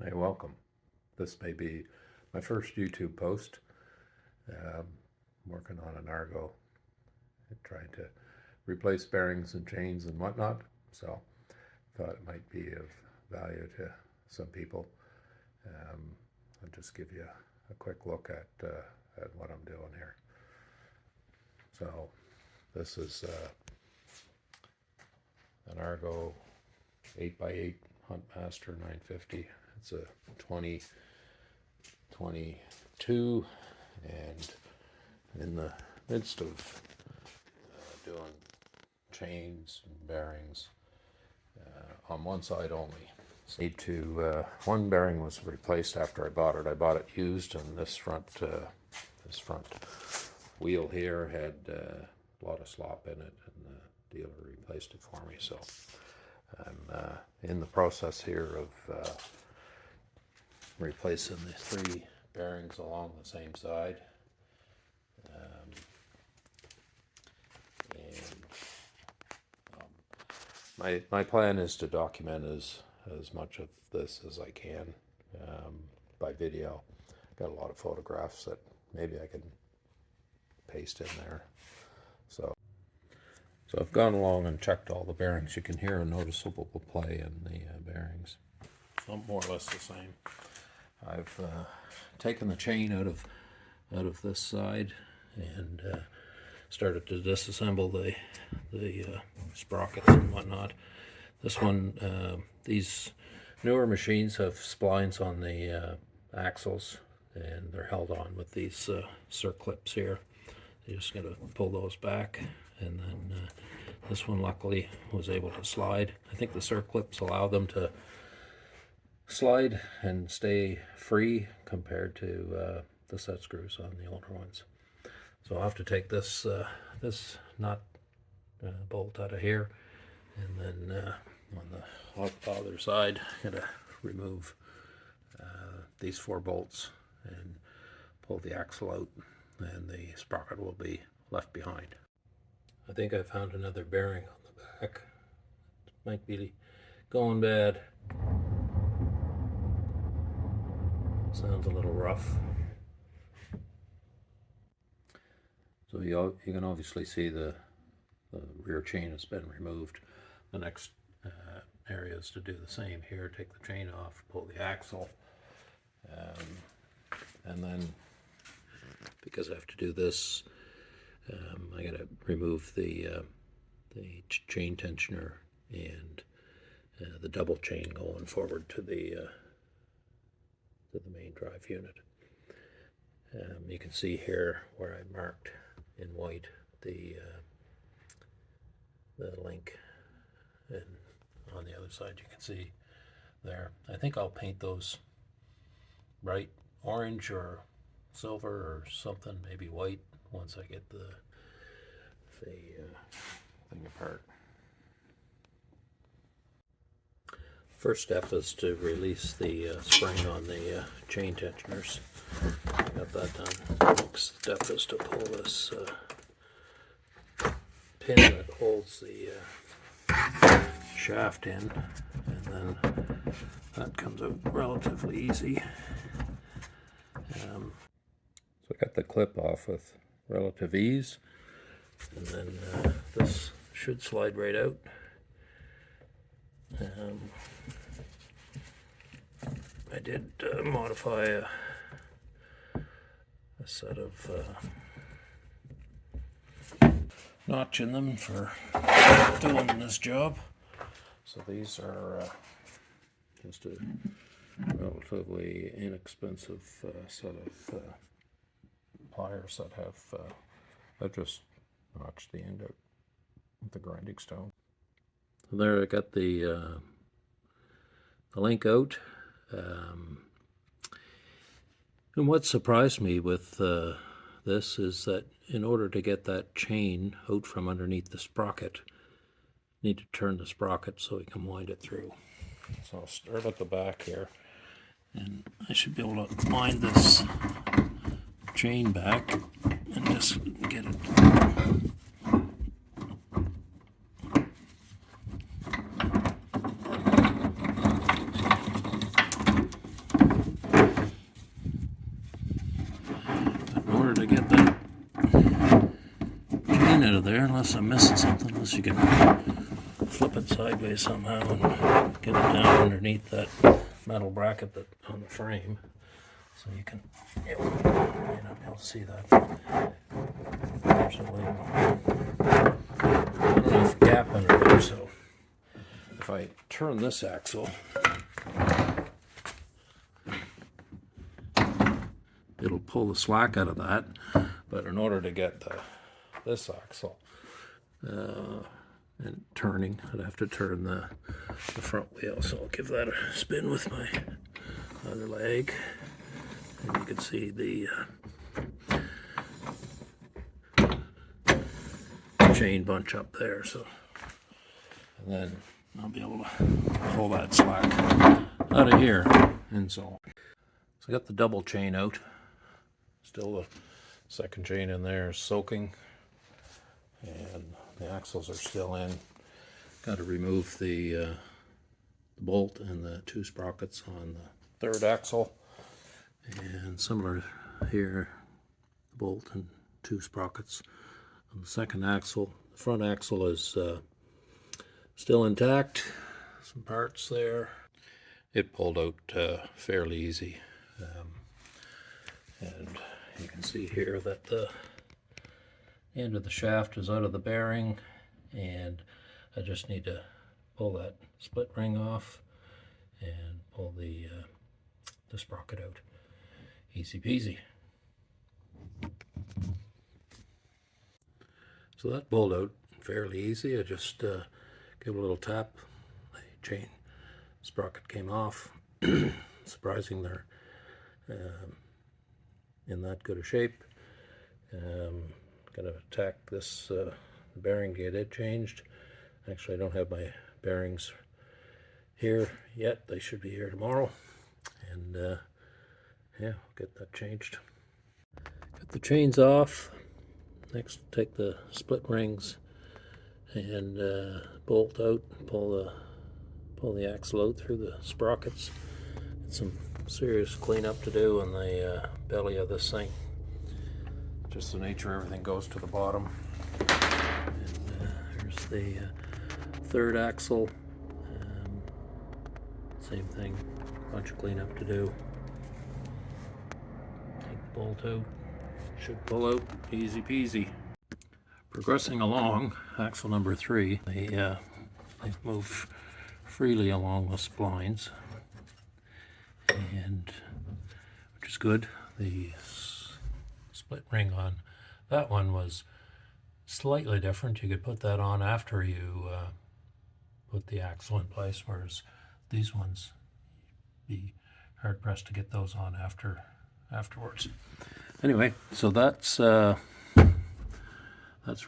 Hey, welcome. This may be my first YouTube post. I'm working on an Argo, trying to replace bearings and chains and whatnot. So thought it might be of value to some people. I'll just give you a quick look at what I'm doing here. So this is an Argo 8x8 Huntmaster 950. It's a 2022, and in the midst of doing chains and bearings on one side only. So need to one bearing was replaced after I bought it. I bought it used, and this front wheel here had a lot of slop in it, and the dealer replaced it for me. So I'm in the process here of replacing the 3 bearings along the same side. My plan is to document as much of this as I can by video. Got a lot of photographs that maybe I can paste in there. So I've gone along and checked all the bearings. You can hear a noticeable play in the bearings. So more or less the same. I've taken the chain out of this side and started to disassemble the sprockets and whatnot. This one, these newer machines have splines on the axles, and they're held on with these circlips here. You're just going to pull those back, and then this one luckily was able to slide. I think the circlips allow them to slide and stay free compared to the set screws on the older ones. So I'll have to take this nut bolt out of here, and then on the other side, I'm going to remove these 4 bolts and pull the axle out, and the sprocket will be left behind. I think I found another bearing on the back. It might be going bad. Sounds a little rough. So you can obviously see the rear chain has been removed. The next area is to do the same here. Take the chain off, pull the axle, and then because I have to do this, I got to remove the chain tensioner and the double chain going forward to the main drive unit. You can see here where I marked in white the link, and on the other side you can see there. I think I'll paint those bright orange or silver or something, maybe white, once I get the thing apart. First step is to release the spring on the chain tensioners. Got that done. Next step is to pull this pin that holds the shaft in, and then that comes out relatively easy. So I got the clip off with relative ease, and then this should slide right out. I did modify a set of notch in them for doing this job. So these are just a relatively inexpensive set of pliers that have I just notched the end out with the grinding stone. So there I got the link out. And what surprised me with this is that in order to get that chain out from underneath the sprocket, you need to turn the sprocket so you can wind it through. So I'll start at the back here, and I should be able to wind this chain back and just get it. to get that chain out of there, unless I'm missing something, unless you can flip it sideways somehow and get it down underneath that metal bracket that on the frame, so you can, you may not be able to see that. There's a little, not enough gap under there, so if I turn this axle, it'll pull the slack out of that. But in order to get this axle and turning, I'd have to turn the front wheel. So I'll give that a spin with my other leg, and you can see the chain bunch up there. So, and then I'll be able to pull that slack out of here, and so I got the double chain out. Still the second chain in there is soaking, and the axles are still in. Got to remove the bolt and the two sprockets on the third axle, and similar here, the bolt and two sprockets on the second axle. The front axle is still intact. Some parts there. It pulled out fairly easy, and you can see here that the end of the shaft is out of the bearing, and I just need to pull that split ring off and pull the sprocket out. Easy peasy. So that pulled out fairly easy. I just gave a little tap. The chain sprocket came off. Surprising they're in that good a shape. Gotta tack this the bearing to get it changed. Actually, I don't have my bearings here yet. They should be here tomorrow, and yeah, I'll get that changed. Got the chains off. Next, take the split rings and bolt out. Pull the axle out through the sprockets. Got some serious cleanup to do on the belly of this thing. Just the nature, everything goes to the bottom. And here's the third axle. Same thing, bunch of cleanup to do. Take the bolt out. Should pull out easy peasy. Progressing along, axle number 3. They move freely along the splines, and which is good. The split ring on that one was slightly different. You could put that on after you put the axle in place, whereas these ones, you'd be hard pressed to get those on afterwards. Anyway, so that's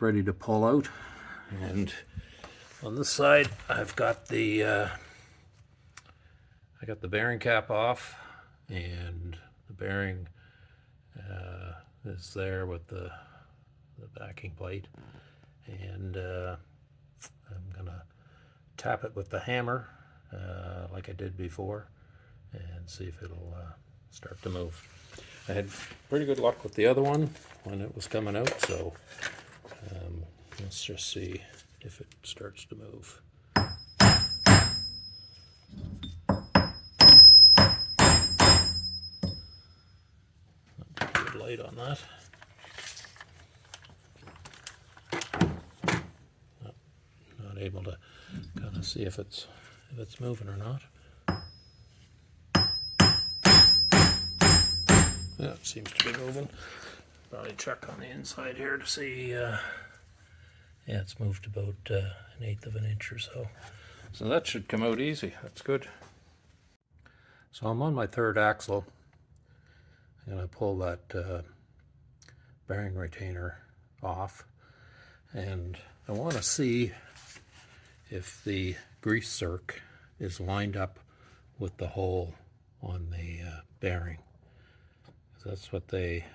ready to pull out, and on this side I've got the bearing cap off, and the bearing is there with the backing plate, and I'm gonna tap it with the hammer like I did before and see if it'll start to move. I had pretty good luck with the other one when it was coming out, so let's just see if it starts to move. Good light on that. Not able to kind of see if it's moving or not. Yeah, it seems to be moving. Probably check on the inside here to see. Yeah, it's moved about 1/8 of an inch or so. So that should come out easy. That's good. So I'm on my third axle. I'm going to pull that bearing retainer off, and I want to see if the grease zerk is lined up with the hole on the bearing. That's what they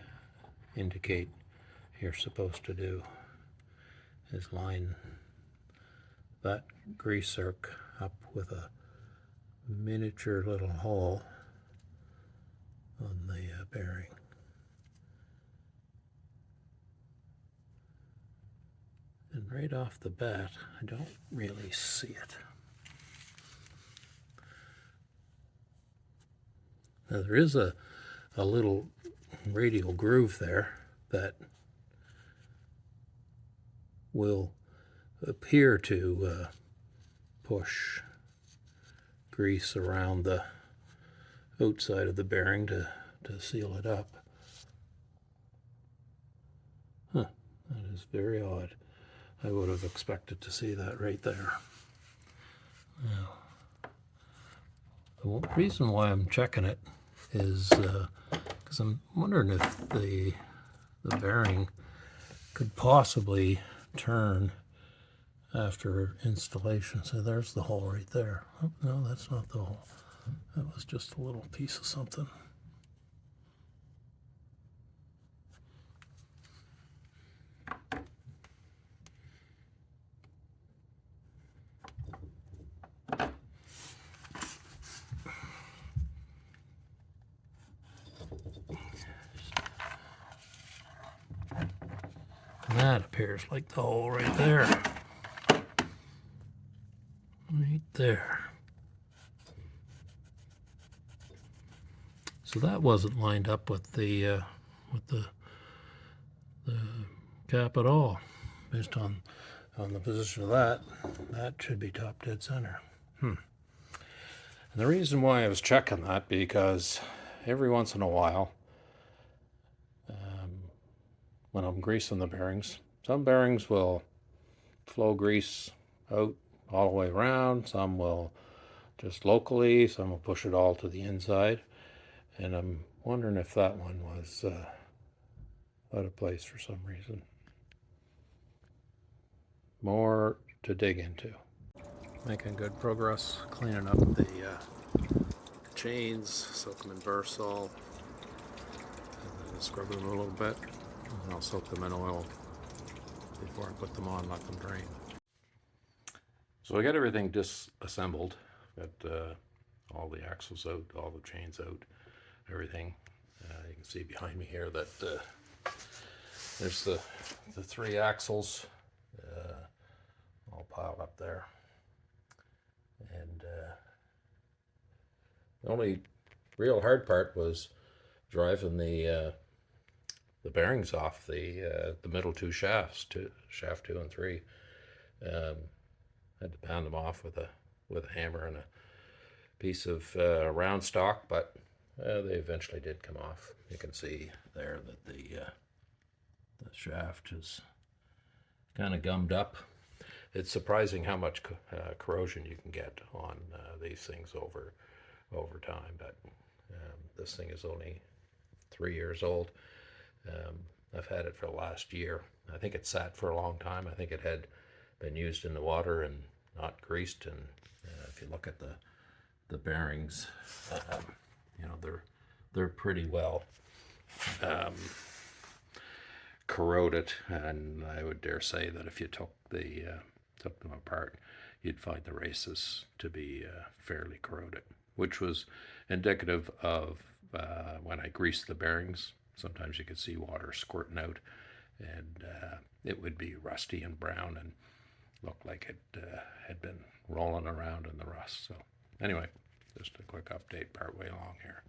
indicate you're supposed to do, is line that grease zerk up with a miniature little hole on the bearing. right off the bat, I don't really see it. Now, there is a little radial groove there that will appear to push grease around the outside of the bearing to seal it up. Huh, that is very odd. I would have expected to see that right there. Now, the reason why I'm checking it is because I'm wondering if the bearing could possibly turn after installation. So there's the hole right there. Oh, no, that's not the hole. That was just a little piece of something. And that appears like the hole right there. Right there. So that wasn't lined up with the cap at all. Based on the position of that should be top dead center. And the reason why I was checking that, because every once in a while, when I'm greasing the bearings, some bearings will flow grease out all the way around, some will just locally, some will push it all to the inside, and I'm wondering if that one was out of place for some reason. More to dig into. Making good progress cleaning up the chains, soak them in Versol, and then scrub them a little bit, and I'll soak them in oil before I put them on, let them drain. So I got everything disassembled, got all the axles out, all the chains out, everything. You can see behind me here that there's the 3 axles all piled up there. And the only real hard part was driving the bearings off the middle 2 shafts, shaft 2 and 3. Had to pound them off with a hammer and a piece of round stock, but they eventually did come off. You can see there that the shaft is kind of gummed up. It's surprising how much corrosion you can get on these things over time, but this thing is only 3 years old. I've had it for the last year. I think it sat for a long time. I think it had been used in the water and not greased, and if you look at the bearings, you know, they're pretty well corroded, and I would dare say that if you took them apart, you'd find the races to be fairly corroded, which was indicative of when I greased the bearings. Sometimes you could see water squirting out, and it would be rusty and brown and looked like it had been rolling around in the rust. So anyway, just a quick update partway along here.